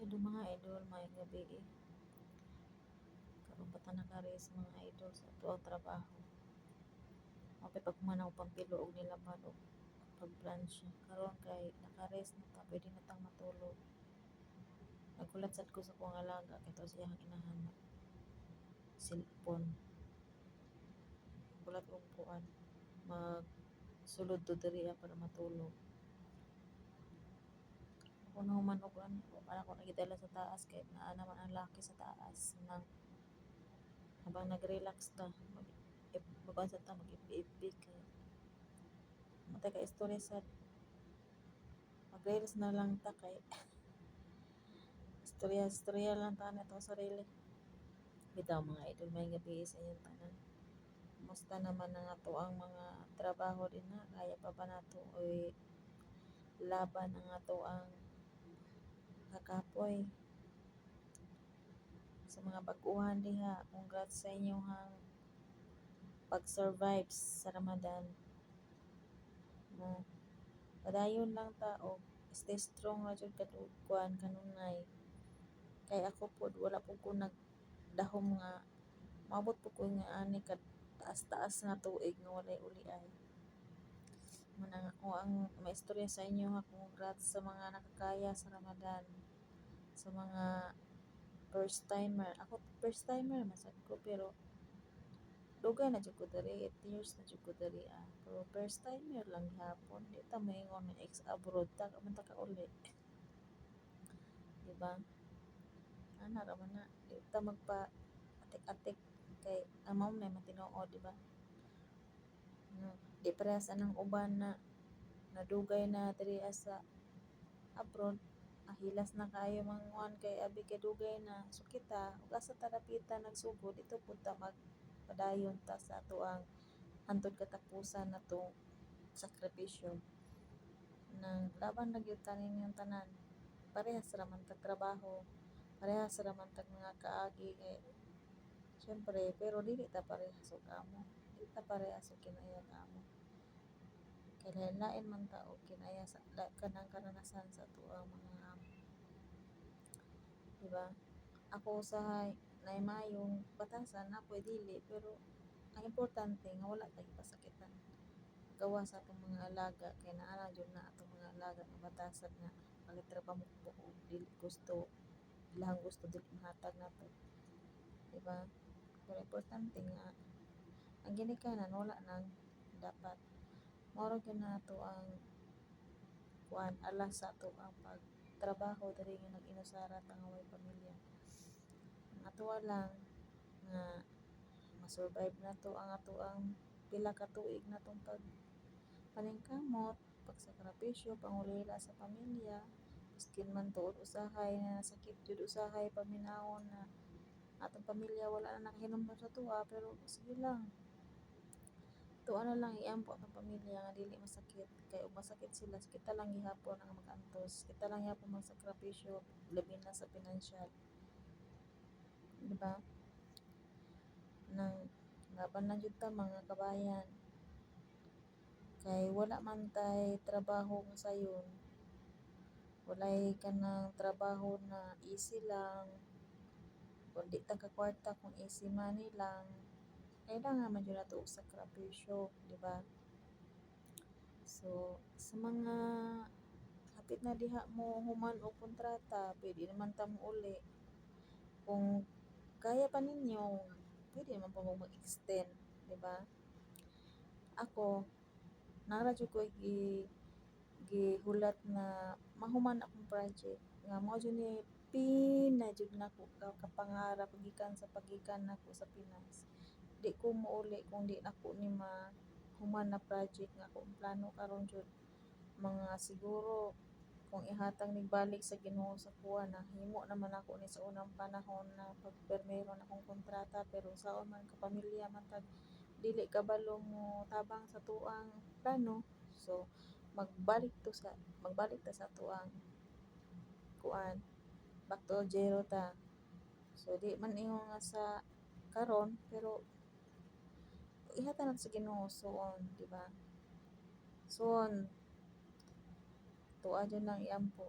Hello mga idol, may gabi eh. Karon pa ta naka-rest mga idol sa tuwang trabaho. Mapay pag manaw pampilo og nilaban og pag-plancha. Karon kay naka-rest na ta, pwede na tang matulog. Nagulat sad ko sa kuwang alaga kay to siyang inahan na cellphone. Gulat og kuan mag sulod to diri para matulog. Ako nahuman og ano, para ko nagidala sa taas kay naa naman ang laki sa taas nang habang nag-relax ta magkuan sa ta mag-FB kay matay ka istorya sa mag-reels na lang ta kay istorya lang ta na itong sarili. Bitaw mga idol, may gabi sa inyong tanan. Kumusta naman ang ato ang mga trabaho din na kaya pa ba nato oy laban ang ato ang kakapoy sa mga bag-uhan diha. Congrats sa inyong pag-survive sa Ramadan. No, padayon lang ta og stay strong ra jud kuan kanunay. Kay ako pod wala po ko nagdahom nga maabot po ko nga ani ka taas-taas nga tuig nga walay uliay. Manang ako ang maistorya sa inyo ha. Congrats sa mga nakakaya sa Ramadan. Sa mga first timer. Ako first timer masad ko pero dugay na jud ko diri, 8 years na jud ko diri ah. Pero first timer lang gihapon. Di ta moingon nga ex-abroad ta man ta kauli. Diba? Ana ra man na. Di ta magpa atik-atik kay amaw na matinuod, diba? Di parehas anang uban na nadugay na diri sa abroad. Hilas na kayo manguan kay abi kay dugay na. So kita, ug asa ta dapita nagsugod, dito pud ta magpadayon ta sa atoang hantod katapusan natong sakripisyo. Nang laban na gyud ta ninyong tanan. Parehas ra man tag trabaho, parehas ra man tag mga kaagi kay syempre, pero dili ta parehas og amo. Dili ta parehas og kinaya amo. Kay lain-lain man ta og kinaya sa kanang karanasan sa atoang mga amo. Diba? Ako usahay naimayong batasan na ako'y dili pero ang importante nga wala tayong pasakitan. Gawa sa atong mga alaga kay naa jud na atong mga alaga nga batasan nga palitra pa mo og dili gusto ilahang gusto dili mahatag nato. Diba? Pero importante nga ang ginikanan wala nang dapat. Mao ra gyud na ato ang kuan alas sa ato ang pagtrabaho diri nga nag-inusara ta nga way pamilya. Ang atoa lang nga ma-survive nato ang ato ang pila ka tuig natong paningkamot, pagsakripisyo, pangulila sa pamilya. Miskin man tuod usahay na nasakit jud usahay paminawon na atong pamilya wala na nakahinumdum sa tuwa pero sige lang. Tuwa na lang iampo atong pamilya nga dili masakit kay ug masakit sila kita lang gihapon ang mag-antos. Kita lang gihapon magsakripisyo labi na sa pinansyal. Diba? Nang laban lang jud ta mga kabayan. Kay wala man tay trabaho nga sayon. Walay kanang trabaho na easy lang. Kundi ta ka kwarta kung easy money lang. Kailangan man jud nato og sakripisyo, diba? So, sa mga hapit na diha mo human og kontrata, pwede naman ta uli. Kung kaya pa ninyo, pwede naman pa mo mag-extend, diba? Ako, nara jud ko gihulat na mahuman akong project nga mao jud ni pina jud nako kapangarap gikan sa pagikan nako sa Pinas. Di ko mouli kung di nako ni mahuman na project nga akong plano karon jud mga siguro kung ihatag nig balik sa Ginoo sa kuha nahimo naman ako ni sa unang panahon na pagpermero na akong kontrata pero saon man ka pamilya matag dili kabalo mo tabang sa tuang plano. So magbalik ta sa tuang kuan back to zero ta. So di man ingon nga sa karon pero ihatag nato sa Ginoo soon, diba? Soon tuwa jud lang iampo